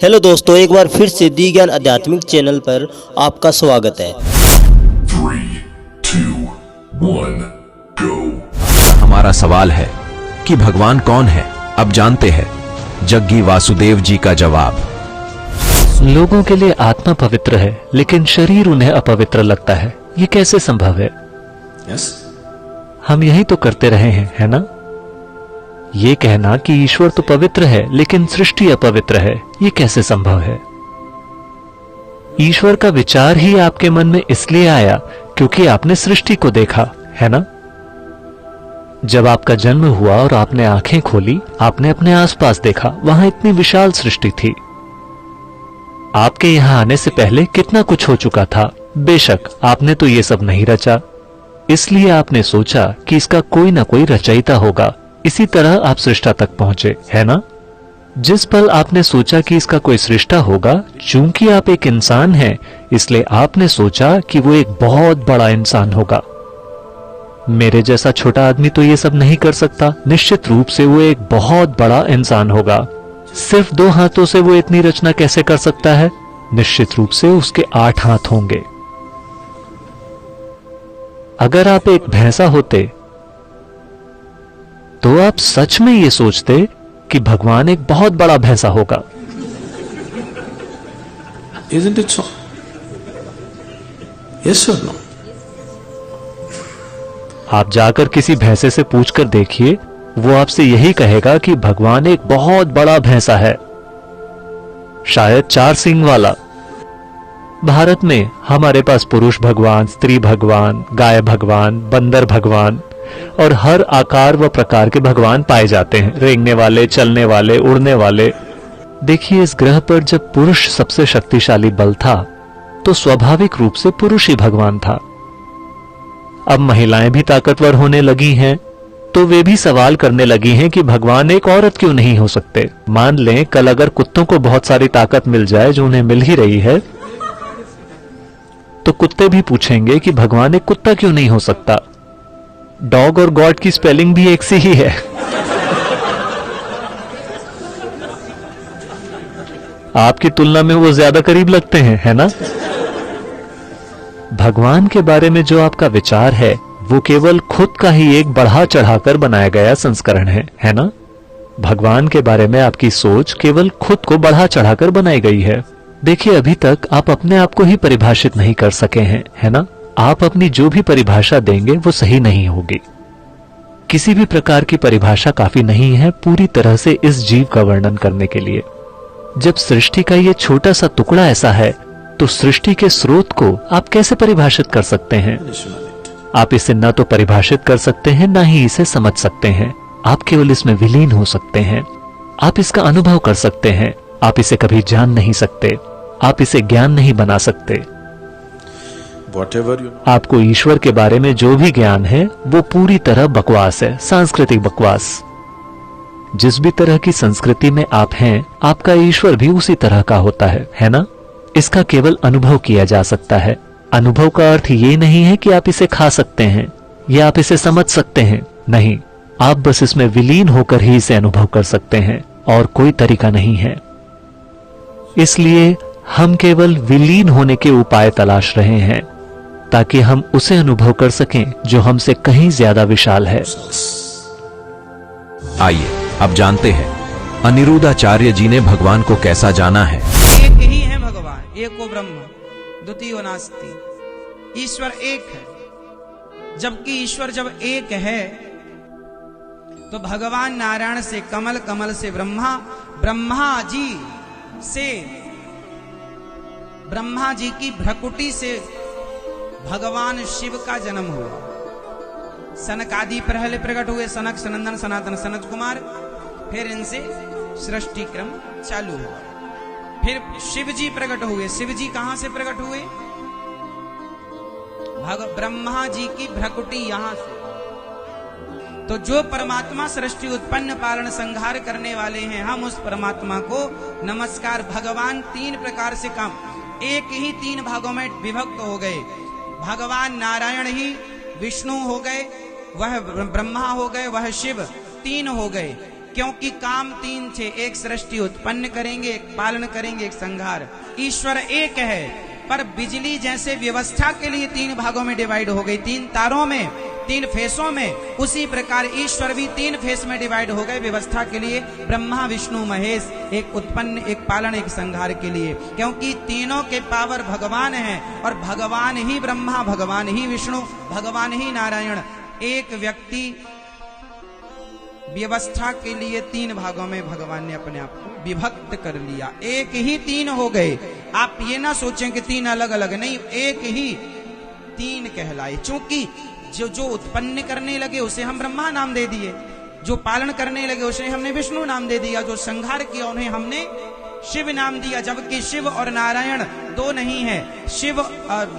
Hello दोस्तों, एक बार फिर से दी ज्ञान आध्यात्मिक चैनल पर आपका स्वागत है। 3, 2, 1, go। हमारा सवाल है कि भगवान कौन है। अब जानते हैं जग्गी वासुदेव जी का जवाब। लोगों के लिए आत्मा पवित्र है, लेकिन शरीर उन्हें अपवित्र लगता है। ये कैसे संभव है? हम यही तो करते रहे हैं, है ना? ये कहना कि ईश्वर तो पवित्र है लेकिन सृष्टि अपवित्र है, ये कैसे संभव है? ईश्वर का विचार ही आपके मन में इसलिए आया क्योंकि आपने सृष्टि को देखा, है ना? जब आपका जन्म हुआ और आपने आंखें खोली, आपने अपने आसपास देखा, वहां इतनी विशाल सृष्टि थी। आपके यहां आने से पहले कितना कुछ हो चुका था। बेशक आपने तो ये सब नहीं रचा, इसलिए आपने सोचा कि इसका कोई ना कोई रचयिता होगा। इसी तरह आप सृष्टा तक पहुंचे, है ना? जिस पल आपने सोचा कि इसका कोई सृष्टा होगा, चूंकि आप एक इंसान हैं, इसलिए आपने सोचा कि वो एक बहुत बड़ा इंसान होगा। मेरे जैसा छोटा आदमी तो ये सब नहीं कर सकता, निश्चित रूप से वो एक बहुत बड़ा इंसान होगा। सिर्फ 2 हाथों से वो इतनी रचना कैसे कर सकता है? निश्चित रूप से उसके 8 हाथ होंगे। अगर आप एक भैंसा होते तो आप सच में ये सोचते कि भगवान एक बहुत बड़ा भैंसा होगा। Isn't it so? Yes or no? आप जाकर किसी भैंसे से पूछकर देखिए, वो आपसे यही कहेगा कि भगवान एक बहुत बड़ा भैंसा है, शायद 4 सींग वाला। भारत में हमारे पास पुरुष भगवान, स्त्री भगवान, गाय भगवान, बंदर भगवान और हर आकार व प्रकार के भगवान पाए जाते हैं। रेंगने वाले, चलने वाले, उड़ने वाले। देखिए, इस ग्रह पर जब पुरुष सबसे शक्तिशाली बल था तो स्वाभाविक रूप से पुरुष ही भगवान था। अब महिलाएं भी ताकतवर होने लगी हैं तो वे भी सवाल करने लगी हैं कि भगवान एक औरत क्यों नहीं हो सकते। मान लें कल अगर कुत्तों को बहुत सारी ताकत मिल जाए, जो उन्हें मिल ही रही है, तो कुत्ते भी पूछेंगे कि भगवान एक कुत्ता क्यों नहीं हो सकता। डॉग और गॉड की स्पेलिंग भी एक सी ही है। आपकी तुलना में वो ज्यादा करीब लगते हैं, है ना? भगवान के बारे में जो आपका विचार है वो केवल खुद का ही एक बढ़ा चढ़ाकर बनाया गया संस्करण है ना? भगवान के बारे में आपकी सोच केवल खुद को बढ़ा चढ़ाकर बनाई गई है। देखिए, अभी तक आप अपने आप को ही परिभाषित नहीं कर सके हैं, है ना? आप अपनी जो भी परिभाषा देंगे वो सही नहीं होगी। किसी भी प्रकार की परिभाषा काफी नहीं है पूरी तरह से इस जीव का वर्णन करने के लिए। जब सृष्टि का ये छोटा सा टुकड़ा ऐसा है, तो सृष्टि के स्रोत को आप कैसे परिभाषित कर सकते हैं? आप इसे न तो परिभाषित कर सकते हैं, ना ही इसे समझ सकते हैं। आप केवल इसमें विलीन हो सकते हैं। आप इसका अनुभव कर सकते हैं। आप इसे कभी जान नहीं सकते। आप इसे ज्ञान नहीं बना सकते। आपको ईश्वर के बारे में जो भी ज्ञान है वो पूरी तरह बकवास है, सांस्कृतिक बकवास। जिस भी तरह की संस्कृति में आप हैं, आपका ईश्वर भी उसी तरह का होता है ना? इसका केवल अनुभव किया जा सकता है। अनुभव का अर्थ ये नहीं है कि आप इसे खा सकते हैं या आप इसे समझ सकते हैं। नहीं, आप बस इसमें विलीन होकर ही इसे अनुभव कर सकते हैं और कोई तरीका नहीं है। इसलिए हम केवल विलीन होने के उपाय तलाश रहे हैं ताकि हम उसे अनुभव कर सकें जो हमसे कहीं ज्यादा विशाल है। आइए अब जानते हैं अनिरुद्धाचार्य जी ने भगवान को कैसा जाना है। एक ही है भगवान, एको ब्रह्म द्वितीयो नास्ति। ईश्वर एक है। जबकि ईश्वर जब एक है तो भगवान नारायण से कमल, कमल से ब्रह्मा, ब्रह्मा जी की भ्रकुटी से भगवान शिव का जन्म हुआ। सनकादि पहले प्रकट हुए, सनक, सनंदन, सनातन, सनत कुमार। फिर इनसे सृष्टि क्रम चालू हुआ। फिर शिव जी प्रकट हुए। शिव जी कहां से प्रकट हुए? ब्रह्मा जी की भ्रकुटी यहां से। तो जो परमात्मा सृष्टि उत्पन्न, पालन, संहार करने वाले हैं, हम उस परमात्मा को नमस्कार। भगवान 3 प्रकार से काम, एक ही 3 भागों में विभक्त हो गए। भगवान नारायण ही विष्णु हो गए, वह ब्रह्मा हो गए, वह शिव, 3 हो गए। क्योंकि काम तीन थे, एक सृष्टि उत्पन्न करेंगे, एक पालन करेंगे, एक संहार। ईश्वर एक है, पर बिजली जैसे व्यवस्था के लिए तीन भागों में डिवाइड हो गई, तीन तारों में, तीन फेसों में, उसी प्रकार ईश्वर भी तीन फेस में डिवाइड हो गए व्यवस्था के लिए। ब्रह्मा विष्णु महेश, एक उत्पन्न, एक पालन, एक संहार के लिए, क्योंकि तीनों के पावर भगवान हैं, और भगवान ही ब्रह्मा, भगवान ही विष्णु, भगवान ही नारायण। एक व्यक्ति व्यवस्था के लिए तीन भागों में भगवान ने अपने आप को विभक्त कर लिया, एक ही तीन हो गए। आप ये ना सोचें कि तीन अलग अलग, नहीं, एक ही तीन कहलाए। चूंकि जो उत्पन्न करने लगे उसे हम ब्रह्मा नाम दे दिए, जो पालन करने लगे उसे हमने विष्णु नाम दे दिया, जो संहार किया उन्हें हमने शिव नाम दिया। जबकि शिव और नारायण दो नहीं है, शिव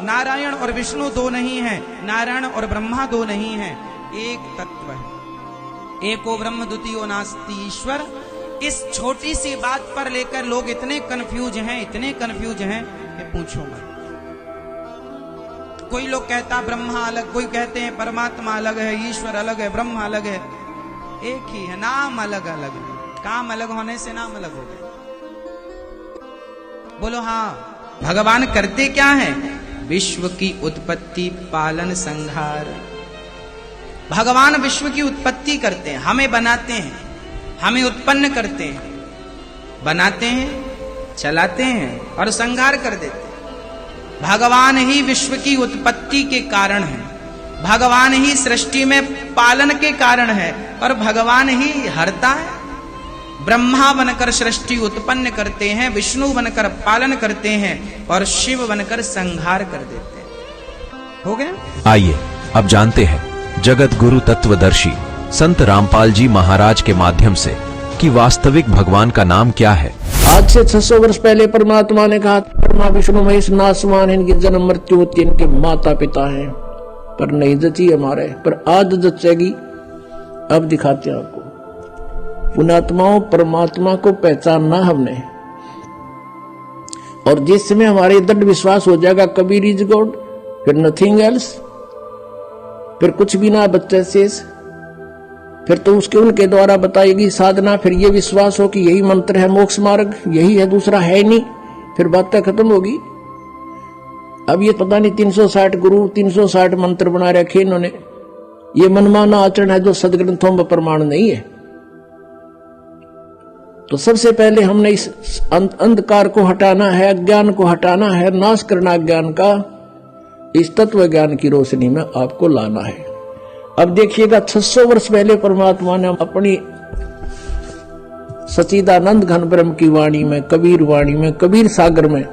नारायण और विष्णु दो नहीं है, नारायण और ब्रह्मा दो नहीं है, एक तत्व है। एको ब्रह्म द्वितीयो नास्ति ईश्वर। इस छोटी सी बात पर लेकर लोग इतने कंफ्यूज हैं, इतने कंफ्यूज हैं कि पूछो मत। कोई लोग कहता ब्रह्मा अलग, कोई कहते हैं परमात्मा अलग है, ईश्वर अलग है, ब्रह्म अलग है। एक ही है, नाम अलग अलग है, काम अलग होने से नाम अलग हो गए। बोलो हाँ। भगवान करते क्या है? विश्व की उत्पत्ति, पालन, संहार। भगवान विश्व की उत्पत्ति करते हैं, हमें बनाते हैं, हमें उत्पन्न करते हैं, बनाते हैं, चलाते हैं और संहार कर देते हैं। भगवान ही विश्व की उत्पत्ति के कारण है, भगवान ही सृष्टि में पालन के कारण है, और भगवान ही हरता है। ब्रह्मा बनकर सृष्टि उत्पन्न करते हैं, विष्णु बनकर पालन करते हैं, और शिव बनकर संहार कर देते हैं। हो गया? आइए अब जानते हैं जगत गुरु तत्वदर्शी संत रामपाल जी महाराज के माध्यम से कि वास्तविक भगवान का नाम क्या है। आज से 600 वर्ष पहले परमात्मा ने कहा, ब्रह्मा विष्णु महेश नासमान है, इनकी जन्म मृत्यु होती है, इनके माता पिता हैं, पर नहीं जची हमारे, पर आज जचेगी। अब दिखाते हैं आपको। पुण्यात्माओं, परमात्मा को पहचानना हमने, और जिस समय हमारे दृढ़ विश्वास हो जाएगा कबीर इज गॉड, फिर नथिंग एल्स, फिर कुछ भी ना बच्चे शेष, फिर तो उसके उनके द्वारा बताएगी साधना, फिर ये विश्वास हो कि यही मंत्र है मोक्ष मार्ग, यही है, दूसरा है नहीं, फिर बातें खत्म होगी। अब ये पता नहीं 360 गुरु 360 मंत्र बना रखे इन्होंने, ये मनमाना आचरण है जो सदग्रंथों में प्रमाण नहीं है। तो सबसे पहले हमने इस अंधकार को हटाना है, अज्ञान को हटाना है, नाश करना अज्ञान का, इस तत्व ज्ञान की रोशनी में आपको लाना है। अब देखिएगा 600 वर्ष पहले परमात्मा ने अपनी सच्चिदानंद घन ब्रह्म की वाणी में, कबीर वाणी में, कबीर सागर में,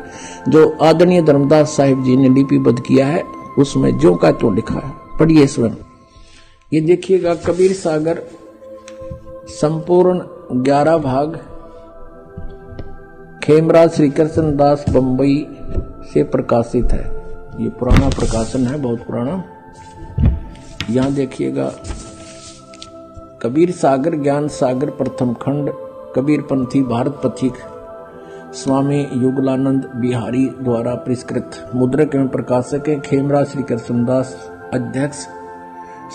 जो आदरणीय धर्मदास साहिब जी ने लिपिबद्ध किया है, उसमें जो का तो लिखा है, पढ़िए स्वयं। ये देखिएगा कबीर सागर संपूर्ण 11 भाग, खेमराज श्री कृष्ण दास बंबई से प्रकाशित है। ये पुराना प्रकाशन है, बहुत पुराना। यहां देखिएगा कबीर सागर ज्ञान सागर प्रथम खंड, कबीर पंथी भारत पथिक स्वामी युगलानंद बिहारी द्वारा परिष्कृत, मुद्रक एवं प्रकाशक है खेमराज श्री कृष्णदास, अध्यक्ष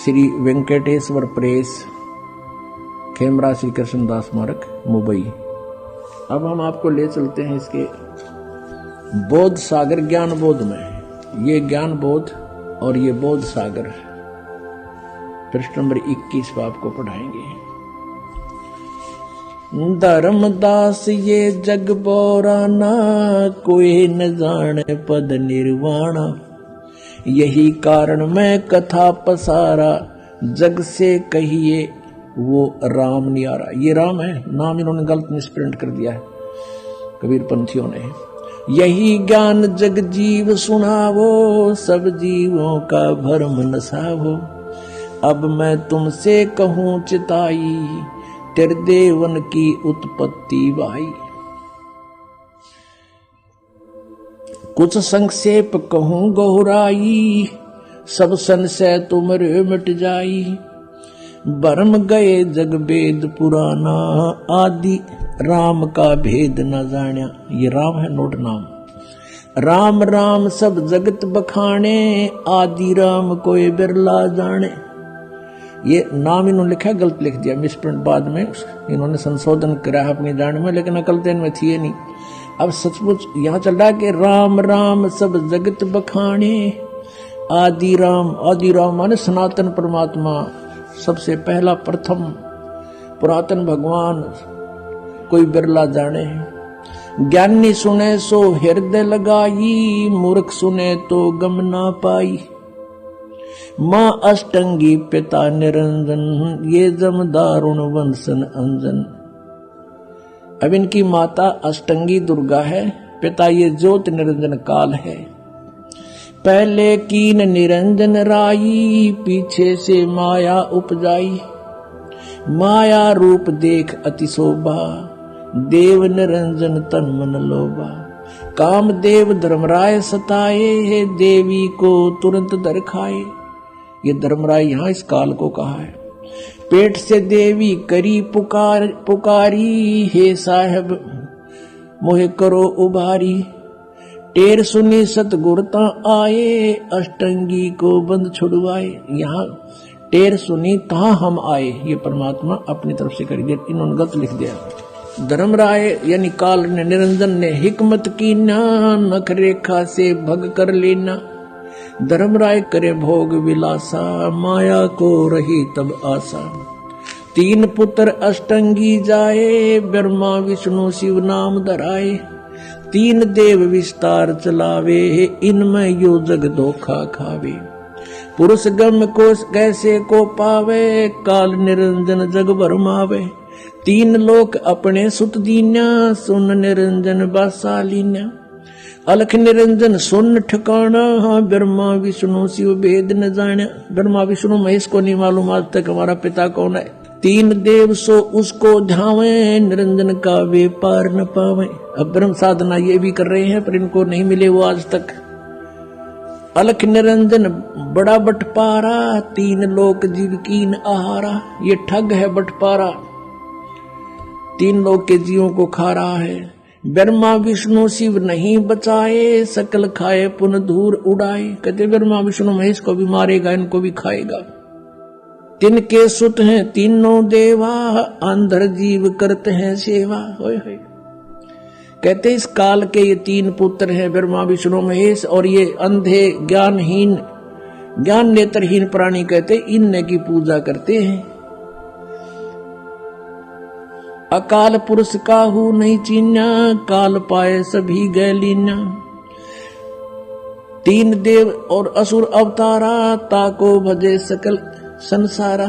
श्री वेंकटेश्वर प्रेस, खेमराज श्री कृष्णदास स्मारक मुंबई। अब हम आपको ले चलते हैं इसके बोध सागर ज्ञान बोध में। ये ज्ञान बोध और ये बोध सागर है। पृष्ठ नंबर 21 पर आपको पढ़ाएंगे। धर्मदास ये जग बोराना, कोई न जाने पद निर्वाणा, यही कारण मैं कथा पसारा, जग से कहिए वो राम न्यारा। ये राम है, नाम इन्होंने गलत मिसप्रिंट कर दिया है कबीर पंथियों ने। यही ज्ञान जग जीव सुनावो, सब जीवों का भरम नसावो, अब मैं तुमसे कहूं चिताई, तेरे देवन की उत्पत्ति भाई। कुछ संक्षेप कहूं गहराई, सब संशय तुमरे मिट जाई, भरम गए जग वेद पुराना, आदि राम का भेद न जान्या। ये राम है, नोट नाम। राम राम सब जगत बखाने, आदि राम कोई बिरला जाने, ये नाम इन्होंने लिखा गलत लिख दिया, मिसप्रिंट बाद में इन्होंने संशोधन करा अपनी जान में, लेकिन अकल तो इनमें थी नहीं। अब सचमुच यहाँ चल रहा है कि राम राम सब जगत बखाने, आदि राम माने सनातन परमात्मा, सबसे पहला प्रथम पुरातन भगवान कोई बिरला जाने। ज्ञानी सुने सो हृदय लगाई, मूर्ख सुने तो गम ना पाई। माँ अष्टंगी पिता निरंजन, ये जम दारुण वंशन अंजन। अब इनकी माता अष्टंगी दुर्गा है, पिता ये ज्योत निरंजन काल है। पहले कीन निरंजन राई, पीछे से माया उपजाई। माया रूप देख अति शोभा, देव निरंजन तन मन लोभा। काम देव धर्मराय सताए, देवी को तुरंत दर खाए। ये धर्मराय यहाँ इस काल को कहा है। पेट से देवी करी पुकारी, हे साहब मोहे करो उबारी। टेर सुनी सतगुरता आए, अष्टंगी को बंद छुड़वाए। यहाँ टेर सुनी कहा हम आए, ये परमात्मा अपनी तरफ से कर दिया, इन्होंने गलत लिख दिया। धर्मराय यानी काल ने निरंजन ने हिकमत की ना, नख रेखा से भग कर लेना। धर्मराय करे भोग विलासा, माया को रही तब आशा। तीन पुत्र अष्टंगी जाए, ब्रह्मा विष्णु शिव नाम धराए। तीन देव विस्तार चलावे, इनमें यो जग धोखा खावे। पुरुष गम को कैसे को पावे, काल निरंजन जग भरमावे। तीन लोक अपने सुत दीन्या, सुन निरंजन बासालीन्या। अलख निरंजन सुन ठिकाना, ब्रह्मा विष्णु शिव भेद न जाना। ब्रह्मा विष्णु महेश को नहीं मालूम आज तक हमारा पिता कौन है। तीन देव सो उसको ध्यावे, निरंजन का वे पार न पावे। अब ब्रह्म साधना ये भी कर रहे हैं पर इनको नहीं मिले वो आज तक। अलख निरंजन बड़ा बटपारा, तीन लोक जीव कीन आहारा। ये ठग है बटपारा, तीन लोक के जीवों को खा रहा है। ब्रह्मा विष्णु शिव नहीं बचाए, सकल खाए पुन धूर उड़ाए। कहते ब्रह्मा विष्णु महेश को भी मारेगा, इनको भी खाएगा। तिनके सुत हैं तीनों देवा, अंधर जीव करते हैं सेवा। होय होय। कहते इस काल के ये तीन पुत्र हैं ब्रह्मा विष्णु महेश, और ये अंधे ज्ञानहीन ज्ञान नेत्रहीन प्राणी कहते इनने की पूजा करते हैं। अकाल पुरुष काहू नहीं चीन्या, काल पाए सभी गए लीन्या। तीन देव और असुर अवतारा, ताको भजे सकल संसारा।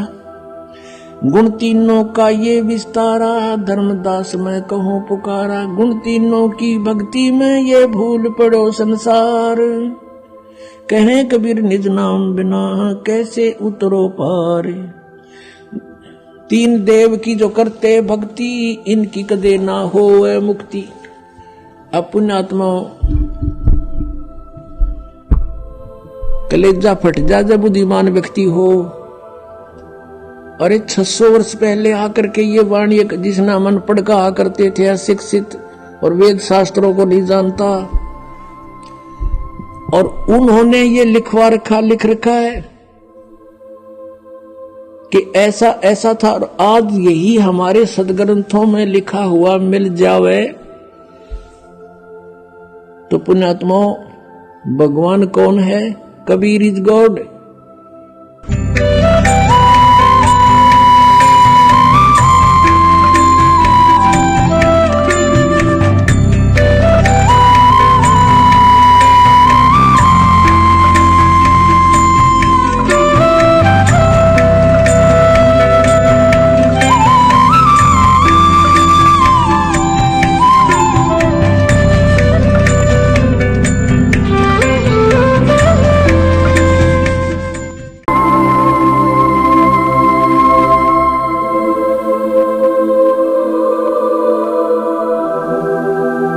गुण तीनों का ये विस्तारा, धर्मदास मैं कहूँ पुकारा। गुण तीनों की भक्ति में ये भूल पड़ो संसार। कहें कबीर निज नाम बिना, कैसे उतरो पार। तीन देव की जो करते भक्ति, इनकी कदे ना हो मुक्ति। अब पुण्यात्मा कलेजा फट जा जब बुद्धिमान व्यक्ति हो। अरे 600 वर्ष पहले आकर के ये वाणी जिसना मन पढ़ कहा करते थे अशिक्षित और वेद शास्त्रों को नहीं जानता, और उन्होंने ये लिख रखा है कि ऐसा ऐसा था, और आज यही हमारे सदग्रंथों में लिखा हुआ मिल जावे तो पुण्यात्मा भगवान कौन है? Kabir is God.